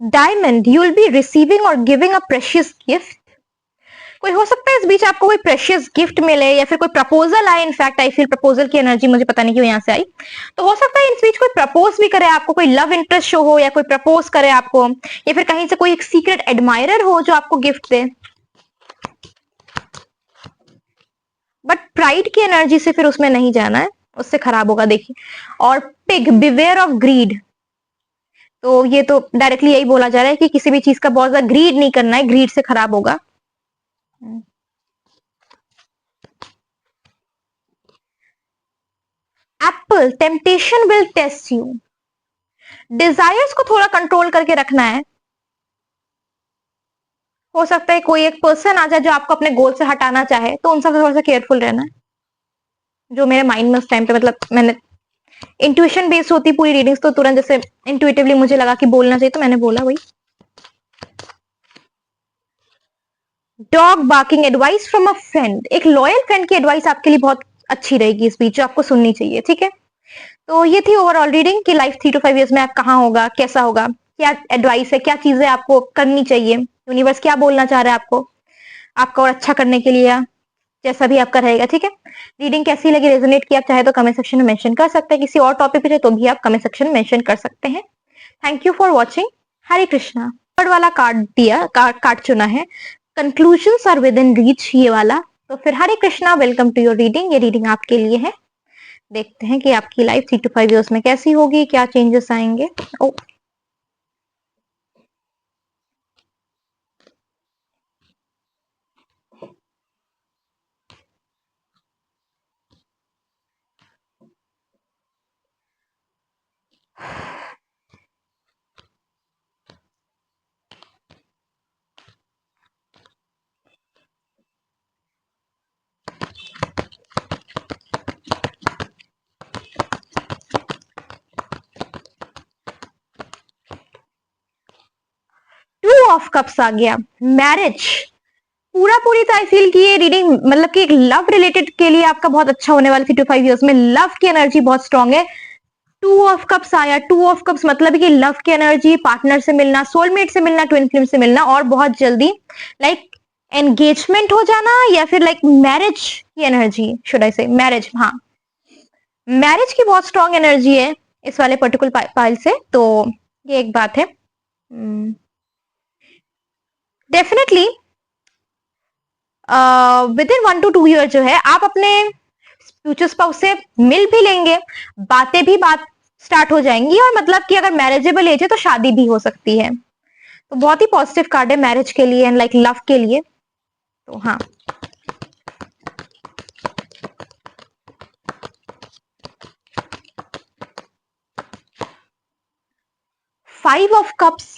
Diamond, you will be receiving और गिविंग अ प्रेशियस गिफ्ट। कोई हो सकता है इस बीच आपको कोई प्रेशियस गिफ्ट मिले या फिर कोई प्रपोजल आए। इनफैक्ट आई फील प्रपोजल की एनर्जी मुझे पता नहीं क्यों यहाँ से आई। तो हो सकता है इस बीच कोई प्रपोज भी करे आपको, कोई लव इंटरेस्ट शो हो या कोई प्रपोज करे आपको, या फिर कहीं से कोई एक सीक्रेट एडमायरर हो जो आपको गिफ्ट दे। बट प्राइड की एनर्जी से फिर उसमें नहीं जाना है, उससे खराब होगा देखिए। और पिग, बिवेयर ऑफ ग्रीड, तो ये तो डायरेक्टली यही बोला जा रहा है कि किसी भी चीज का बहुत ज्यादा ग्रीड नहीं करना है, ग्रीड से खराब होगा। Apple, temptation will test you. Desires को थोड़ा कंट्रोल करके रखना है। हो सकता है कोई एक पर्सन आ जाए जो आपको अपने गोल से हटाना चाहे, तो उन सबसे थोड़ा सा केयरफुल रहना है। जो मेरे माइंड में उस टाइम पे, मतलब मैंने इंट्यूशन बेस्ड होती पूरी रीडिंग्स, तो तुरंत जैसे इंट्यूटिवली मुझे लगा कि बोलना चाहिए तो मैंने बोला वही। Dog barking, advice from a friend, एक लॉयल फ्रेंड की एडवाइस आपके लिए बहुत अच्छी रहेगी इस बीच, जो आपको सुननी चाहिए। ठीक है, तो ये थी ओवरऑल रीडिंग कि लाइफ 3 to 5 ईयर्स में आप कहाँ होगा, कैसा होगा, क्या एडवाइस है, क्या चीजें आपको करनी चाहिए, यूनिवर्स क्या बोलना चाह रहा है आपको और अच्छा करने के लिए, या जैसा भी आपका रहेगा। ठीक है, रीडिंग कैसी लगी, रेजोनेट किया, आप चाहे तो कमेंट सेक्शन में मेंशन कर सकते हैं। किसी और टॉपिक पे चाहे तो भी आप कमेंट सेक्शन में मेंशन कर सकते हैं। Thank you for watching. Hare Krishna. Third वाला कार्ड चुना है, conclusions are within reach, ये वाला। तो फिर Hare Krishna, welcome to your reading. ये रीडिंग आपके लिए है। देखते हैं कि आपकी लाइफ 3 to 5 ईयर्स में कैसी होगी, क्या चेंजेस आएंगे। ओ, टू ऑफ कप्स आ गया, मैरिज। पूरी तो आई फील कि ये रीडिंग मतलब कि एक लव रिलेटेड के लिए आपका बहुत अच्छा होने वाला 3 to 5 ईयर्स में। लव की एनर्जी बहुत स्ट्रांग है। टू ऑफ कप्स आया, टू ऑफ कप्स मतलब कि लव की एनर्जी, पार्टनर से मिलना, सोलमेट से मिलना, ट्विन फ्लेम से मिलना, और बहुत जल्दी लाइक एंगेजमेंट हो जाना, या फिर लाइक मैरिज की एनर्जी, शुड आई से मैरिज। हाँ, मैरिज की बहुत स्ट्रांग एनर्जी है इस वाले पर्टिकुलर पाइल से, तो ये एक बात है। Definitely with in 1 to 2 year जो है आप अपने फ्यूचर स्पाउस से मिल भी लेंगे, बातें भी बात स्टार्ट हो जाएंगी, और मतलब कि अगर मैरिजेबल एज है तो शादी भी हो सकती है। तो बहुत ही पॉजिटिव कार्ड है मैरिज के लिए एंड लाइक लव के लिए। तो हाँ, फाइव ऑफ कप्स,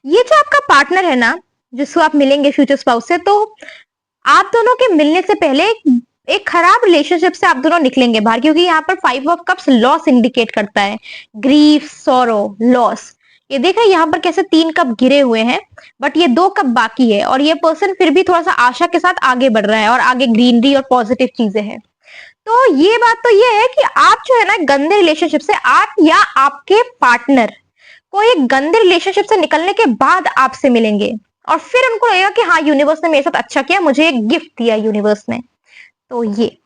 ये जो आपका पार्टनर है ना, जिसको आप मिलेंगे फ्यूचर स्पाउस से, तो आप दोनों के मिलने से पहले एक खराब रिलेशनशिप से आप दोनों निकलेंगे बाहर, क्योंकि यहाँ पर 5 ऑफ कप्स लॉस इंडिकेट करता है, ग्रीफ, सोरो, लॉस। ये देख रहे हैं यहाँ पर कैसे 3 कप गिरे हुए हैं, बट ये 2 कप बाकी है, और ये पर्सन फिर भी थोड़ा सा आशा के साथ आगे बढ़ रहा है, और आगे ग्रीनरी और पॉजिटिव चीजें हैं। तो ये बात तो ये है कि आप जो है ना गंदे रिलेशनशिप से, आप या आपके पार्टनर कोई एक गंदे रिलेशनशिप से निकलने के बाद आपसे मिलेंगे और फिर उनको लगेगा कि हाँ यूनिवर्स ने मेरे साथ अच्छा किया, मुझे एक गिफ्ट दिया यूनिवर्स ने। तो ये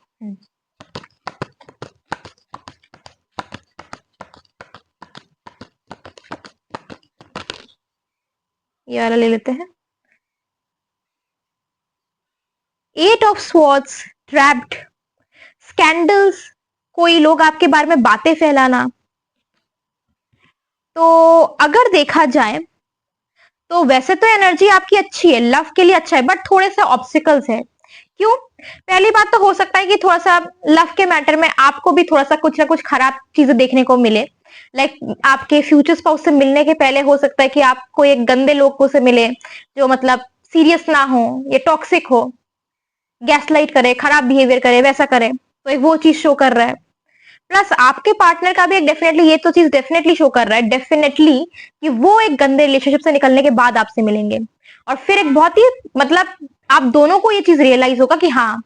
वाला ले लेते हैं। Eight of swords, trapped, scandals, कोई लोग आपके बारे में बातें फैलाना। तो अगर देखा जाए तो वैसे तो एनर्जी आपकी अच्छी है, लव के लिए अच्छा है, बट थोड़े से ऑब्स्टिकल्स है। क्यों? पहली बात तो हो सकता है कि थोड़ा सा लव के मैटर में आपको भी थोड़ा सा कुछ ना कुछ खराब चीजें देखने को मिले। लाइक आपके फ्यूचर स्पाउस से मिलने के पहले हो सकता है कि आपको एक गंदे लोगों से मिले जो मतलब सीरियस ना हो, ये टॉक्सिक हो, गैसलाइट करे, खराब बिहेवियर करे, वैसा करे, तो एक वो चीज शो कर रहा है। प्लस आपके पार्टनर का भी एक डेफिनेटली ये तो चीज डेफिनेटली शो कर रहा है डेफिनेटली कि वो एक गंदे रिलेशनशिप से निकलने के बाद आपसे मिलेंगे और फिर एक बहुत ही मतलब आप दोनों को ये चीज रियलाइज होगा कि हाँ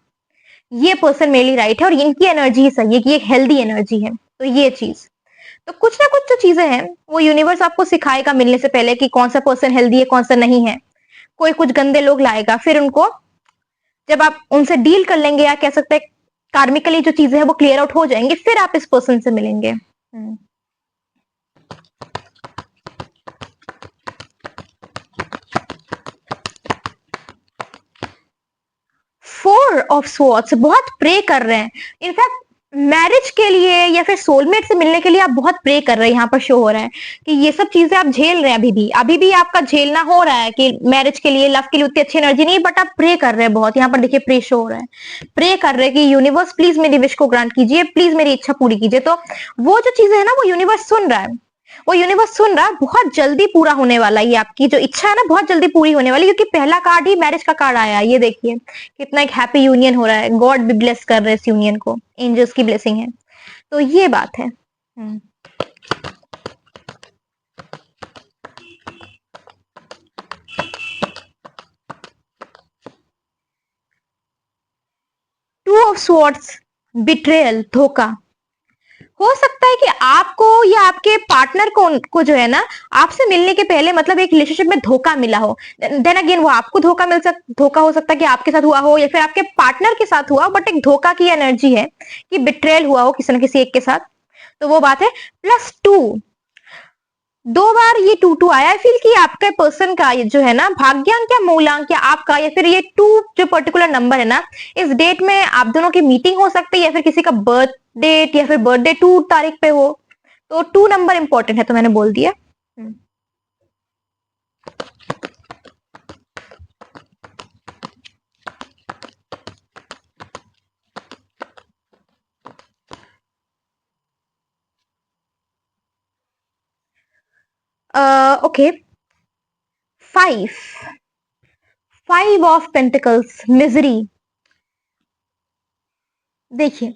ये पर्सन मेरे लिए राइट है और इनकी एनर्जी ही सही है, कि एक हेल्दी एनर्जी है। तो ये चीज तो कुछ ना कुछ जो चीजें हैं वो यूनिवर्स आपको सिखाएगा मिलने से पहले कि कौन सा पर्सन हेल्दी है, कौन सा नहीं है। कोई कुछ गंदे लोग लाएगा, फिर उनको जब आप उनसे डील कर लेंगे या कह सकते हैं कार्मिकली जो चीजें हैं वो क्लियर आउट हो जाएंगी, फिर आप इस पर्सन से मिलेंगे। फोर ऑफ स्वॉर्ड्स, बहुत प्रे कर रहे हैं। इनफैक्ट मैरिज के लिए या फिर सोलमेट से मिलने के लिए आप बहुत प्रे कर रहे हैं, यहाँ पर शो हो रहा है कि ये सब चीजें आप झेल रहे हैं, अभी भी आपका झेलना हो रहा है कि मैरिज के लिए, लव के लिए उतनी अच्छी एनर्जी नहीं, बट आप प्रे कर रहे हैं बहुत। यहाँ पर देखिए प्रे शो हो रहा है, प्रे कर रहे हैं कि यूनिवर्स प्लीज मेरी विश को ग्रांट कीजिए, प्लीज मेरी इच्छा पूरी कीजिए। तो वो जो चीजें है ना वो यूनिवर्स सुन रहा है, वो यूनिवर्स सुन रहा है, बहुत जल्दी पूरा होने वाला है। ये आपकी जो इच्छा है ना बहुत जल्दी पूरी होने वाली, क्योंकि पहला कार्ड ही मैरिज का कार्ड आया है। ये देखिए कितना एक हैप्पी यूनियन हो रहा है, गॉड भी ब्लेस कर रहे हैं इस यूनियन को, एंजल्स की ब्लेसिंग है। तो ये बात है। टू ऑफ स्वॉर्ड्स, बिट्रेयल, धोखा। हो सकता है कि आपको या आपके पार्टनर को जो है ना आपसे मिलने के पहले मतलब एक रिलेशनशिप में धोखा मिला हो। देन अगेन वो आपको धोखा हो सकता है कि आपके साथ हुआ हो या फिर आपके पार्टनर के साथ हुआ हो, बट एक धोखा की एनर्जी है कि बिट्रेयल हुआ हो किसी न किसी एक के साथ। तो वो बात है। प्लस टू, दो बार ये टू टू आया। आई फील कि आपके पर्सन का ये जो है ना भाग्यांक या मूलांक या आपका या फिर ये टू जो पर्टिकुलर नंबर है ना, इस डेट में आप दोनों की मीटिंग हो सकती है या फिर किसी का बर्थ डेट या फिर बर्थडे 2 तारीख पे हो। तो 2 नंबर इंपॉर्टेंट है, तो मैंने बोल दिया। ओके। 5 of pentacles, misery. देखिए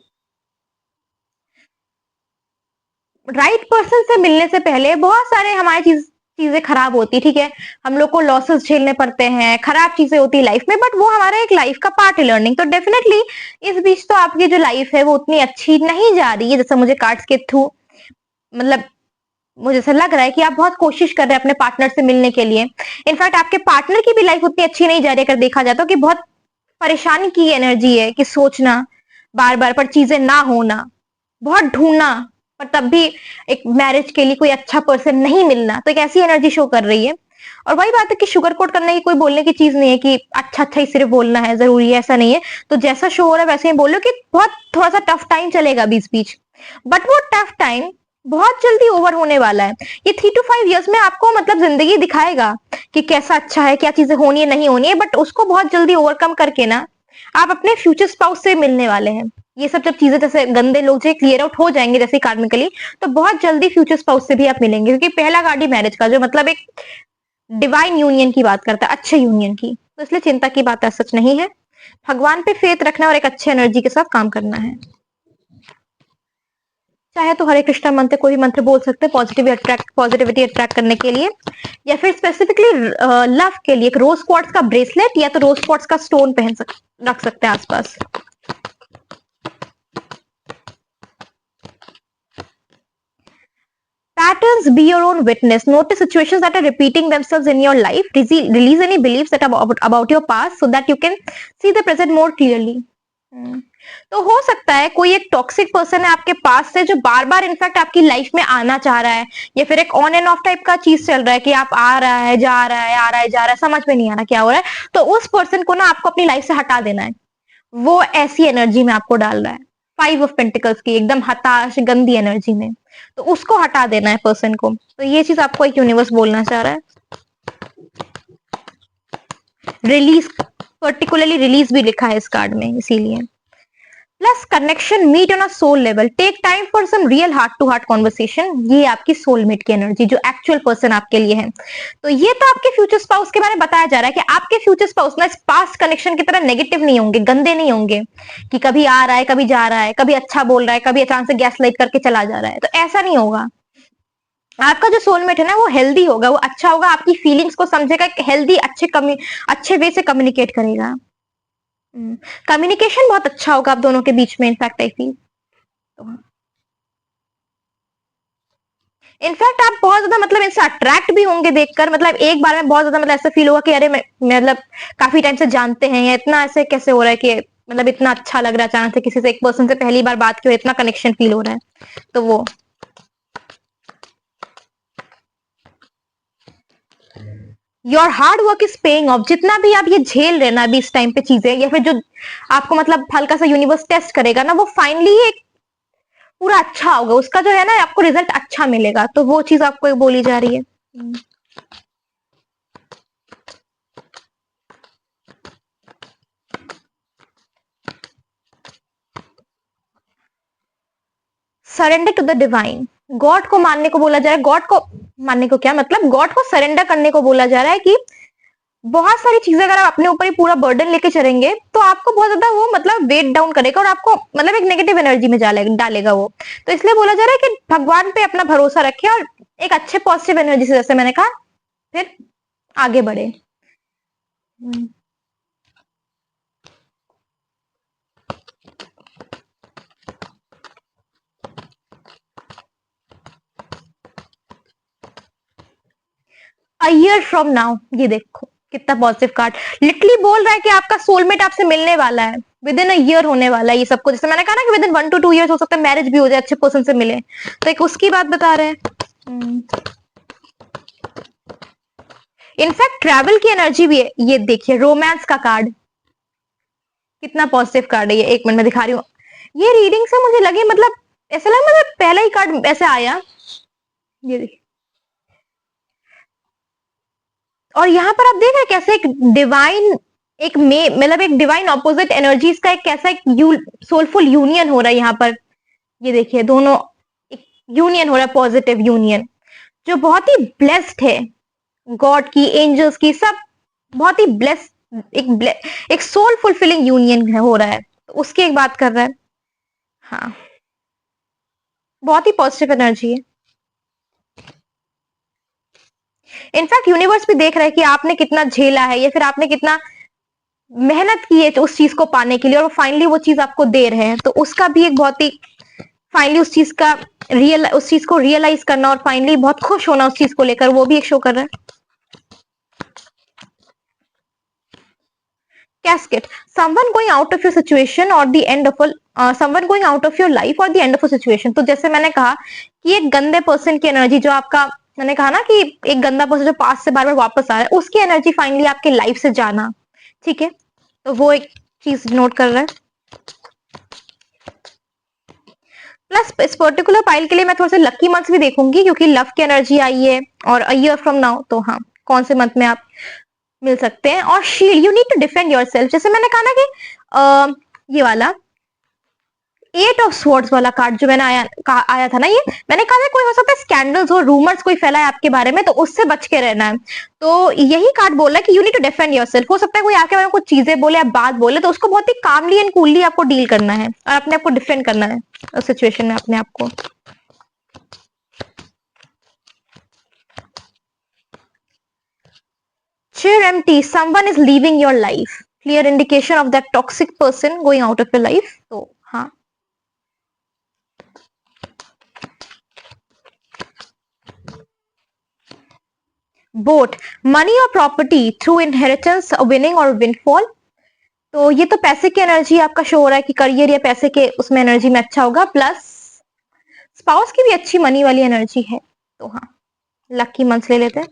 राइट पर्सन से मिलने से पहले बहुत सारे हमारी चीजें खराब होती, ठीक है, हम लोग को लॉसेस झेलने पड़ते हैं, खराब चीजें होती लाइफ में, बट वो हमारा एक लाइफ का पार्ट है, लर्निंग। तो डेफिनेटली इस बीच तो आपकी जो लाइफ है वो उतनी अच्छी नहीं जा रही है जैसा मुझे कार्ड्स के थ्रू मतलब मुझे ऐसा लग रहा है कि आप बहुत कोशिश कर रहे हैं अपने पार्टनर से मिलने के लिए। इनफैक्ट आपके पार्टनर की भी लाइफ उतनी अच्छी नहीं जा रही है अगर देखा जाए तो, कि बहुत परेशानी की एनर्जी है कि सोचना बार बार पर चीजें ना होना, बहुत ढूंढना, पर तब भी एक मैरिज के लिए कोई अच्छा पर्सन नहीं मिलना। तो एक ऐसी एनर्जी शो कर रही है। और वही बात है कि शुगर कोट करने की कोई बोलने की चीज नहीं है कि अच्छा अच्छा ही सिर्फ बोलना है, जरूरी है, ऐसा नहीं है। तो जैसा शो हो रहा है वैसे ही बोलो कि बहुत थोड़ा सा टफ टाइम चलेगा बीच बीच, बट वो टफ टाइम बहुत जल्दी ओवर होने वाला है। ये 3 to 5 years में आपको मतलब जिंदगी दिखाएगा कि कैसा अच्छा है, क्या चीजें होनी है नहीं होनी है, बट उसको बहुत जल्दी ओवरकम करके ना आप अपने फ्यूचर स्पाउस से मिलने वाले हैं। ये सब जब चीजें जैसे गंदे लोग जो क्लियर आउट हो जाएंगे जैसे कार्मिकली, तो बहुत जल्दी फ्यूचर स्पाउस से भी आप मिलेंगे, क्योंकि पहला कार्ड ही मैरिज का जो मतलब एक डिवाइन यूनियन की बात करता है, अच्छे यूनियन की। तो इसलिए चिंता की बात सच नहीं है, भगवान पे फेथ रखना और एक अच्छे एनर्जी के साथ काम करना है। चाहे तो हरे कृष्णा मंत्र, कोई भी मंत्र बोल सकते हैं पॉजिटिविटी अट्रैक्ट करने के लिए, या फिर स्पेसिफिकली लव के लिए एक रोज क्वार्ट्स का ब्रेसलेट या तो रोज क्वार्ट्स का स्टोन रख सकते हैं आसपास। Pattern patterns, be your own witness. Notice situations that are repeating themselves in your life. Release any beliefs that about your past so that you can see the present more clearly. तो हो सकता है कोई एक toxic person है आपके पास से जो बार बार इनफैक्ट आपकी लाइफ में आना चाह रहा है, या फिर एक ऑन एंड ऑफ टाइप का चीज चल रहा है कि आप आ रहा है जा रहा है आ रहा है जा रहा है, समझ में नहीं आ रहा क्या हो रहा है। तो उस पर्सन को ना आपको अपनी लाइफ से हटा देना है। वो ऐसी एनर्जी में आपको डाल रहा है, 5 ऑफ पेंटिकल्स की एकदम हताश गंदी एनर्जी में, तो उसको हटा देना है पर्सन को। तो ये चीज आपको एक यूनिवर्स बोलना चाह रहा है। रिलीज, पर्टिकुलरली रिलीज भी लिखा है इस कार्ड में, इसीलिए। Plus connection, meet on a soul level, take time for some real heart to heart conversation. ये आपकी सोलमेट की एनर्जी जो एक्चुअल पर्सन आपके लिए है। तो ये तो आपके फ्यूचर स्पाउस के बारे में बताया जा रहा है कि आपके फ्यूचर स्पाउस ना इस पास्ट कनेक्शन की तरह नेगेटिव नहीं होंगे, गंदे नहीं होंगे कि कभी आ रहा है कभी जा रहा है, कभी अच्छा बोल रहा है कभी अचानक से गैस लाइट करके चला जा रहा है। तो ऐसा नहीं होगा। आपका जो सोलमेट है ना वो हेल्दी होगा, वो अच्छा होगा, आपकी फीलिंग्स को समझेगा, हेल्दी अच्छे वे से कम्युनिकेट करेगा। कम्युनिकेशन बहुत अच्छा होगा आप दोनों के बीच में, इनफैक्ट आई फील। इनफैक्ट आप बहुत ज्यादा मतलब इनसे अट्रैक्ट भी होंगे देखकर, मतलब एक बार में बहुत ज्यादा मतलब ऐसा फील होगा कि अरे मैं मतलब काफी टाइम से जानते हैं, या इतना ऐसे कैसे हो रहा है कि मतलब इतना अच्छा लग रहा है अचानक से किसी से, एक पर्सन से पहली बार बात की हो, इतना कनेक्शन फील हो रहा है। तो वो your hard work is paying off. जितना भी आप ये झेल रहे ना अभी इस टाइम पे चीजें, या फिर जो आपको मतलब हल्का सा यूनिवर्स टेस्ट करेगा ना, वो फाइनली एक पूरा अच्छा होगा, उसका जो है ना आपको रिजल्ट अच्छा मिलेगा। तो वो चीज आपको बोली जा रही है। Surrender to the divine, God को मानने को बोला जा रहा है। गॉड को मानने को क्या मतलब, गॉड को सरेंडर करने को बोला जा रहा है कि बहुत सारी चीजें अगर आप अपने ऊपर ही पूरा बर्डन लेके चलेंगे तो आपको बहुत ज्यादा वो मतलब वेट डाउन करेगा और आपको मतलब एक नेगेटिव एनर्जी में डालेगा वो। तो इसलिए बोला जा रहा है कि भगवान पे अपना भरोसा रखें और एक अच्छे पॉजिटिव एनर्जी से, जैसे मैंने कहा, फिर आगे बढ़े। अ ईयर फ्रॉम नाउ, ये देखो कितना पॉजिटिव कार्ड, लिटरली बोल रहा है कि आपका सोलमेट आपसे मिलने वाला है, विद इन अ ईयर होने वाला है ये सब कुछ। जैसे मैंने कहा ना कि विद इन 1 to 2 years हो सकता है मैरिज भी हो जाए, अच्छे पर्सन से मिले, तो एक उसकी बात बता रहे हैं। इनफैक्ट ट्रैवल की एनर्जी भी है। ये देखिए रोमांस का कार्ड, कितना पॉजिटिव कार्ड है ये, एक मिनट में दिखा रही हूँ। ये रीडिंग से मुझे लगे मतलब ऐसा लगा मतलब पहला ही कार्ड ऐसे आया, ये देखिए। और यहाँ पर आप देख रहे हैं कैसे एक डिवाइन, एक मतलब एक डिवाइन ऑपोजिट एनर्जीज का एक कैसा एक सोलफुल यूनियन हो रहा है यहाँ पर। ये देखिए दोनों एक यूनियन हो रहा है, पॉजिटिव यूनियन जो बहुत ही ब्लेस्ड है, गॉड की एंजल्स की सब बहुत ही ब्लेस्ड, एक सोल फुलफिलिंग यूनियन हो रहा है। तो उसकी एक बात कर रहा है। हाँ, बहुत ही पॉजिटिव एनर्जी है। इनफैक्ट यूनिवर्स भी देख रहा है कि आपने कितना झेला है, या फिर आपने कितना मेहनत की है उस चीज को पाने के लिए, और फाइनली वो चीज आपको दे रहे हैं। तो उसका भी एक बहुत ही फाइनली उस चीज को रियलाइज करना, और फाइनली बहुत खुश होना उस चीज को लेकर, वो भी एक शो कर रहा है। Casket, someone going out of your situation or the end of a someone going out of your life or the end of a situation। तो जैसे मैंने कहा कि एक गंदे पर्सन की एनर्जी जो आपका, मैंने कहा ना कि एक गंदा पर्सन जो पास से बार बार वापस आ रहा है, उसकी एनर्जी फाइनली आपके लाइफ से जाना, ठीक है। तो वो एक चीज नोट कर रहा है। प्लस इस पर्टिकुलर पाइल के लिए मैं थोड़ा सा लकी मंथ्स भी देखूंगी क्योंकि लव की एनर्जी आई है और अ ईयर फ्रॉम नाउ, तो हाँ कौन से मंथ में आप मिल सकते हैं। और shield, you need to defend yourself, जैसे मैंने कहा ना कि ये वाला 8 of Swords वाला कार्ड जो मैंने आया था ना, ये मैंने कहा था कोई हो सकता है स्कैंडल्स और रूमर्स कोई फैला है आपके बारे में, तो उससे बच के रहना है। तो यही कार्ड बोल रहा है कि you need to defend yourself. हो सकता है कोई आपके बारे में कुछ चीजें बोले या बात बोले, तो उसको बहुत ही कामली एंड कूलली आपको डील करना है और अपने आप को डिफेंड करना है उस सिचुएशन में अपने आप को। Chair empty, someone is leaving your life, clear indication of that toxic person going out of your life। तो हाँ, बोट, मनी और प्रॉपर्टी थ्रू इनहेरिटेंस, विनिंग और विनफॉल। तो ये तो पैसे की एनर्जी आपका शो हो रहा है कि करियर या पैसे के उसमें एनर्जी में अच्छा होगा, प्लस स्पाउस की भी अच्छी मनी वाली एनर्जी है। तो हाँ, लकी मंथ्स ले लेते हैं।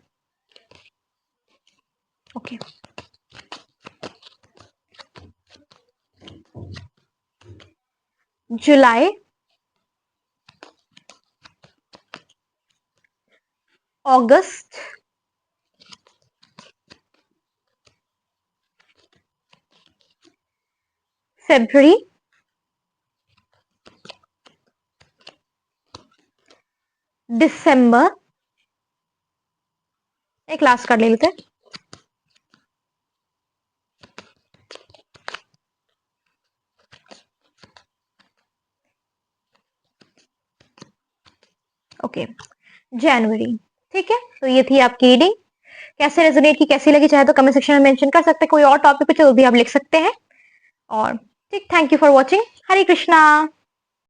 ओके, जुलाई, अगस्त, फरवरी, दिसंबर, एक लास्ट कार्ड ले लेते हैं। ओके, जनवरी। ठीक है, तो ये थी आपकी रीडिंग। कैसे रेजोनेट की, कैसी लगी, चाहे तो कमेंट सेक्शन में मेंशन कर सकते हैं। कोई और टॉपिक पे तो भी आप लिख सकते हैं। और ठीक, thank you for watching. Hare Krishna.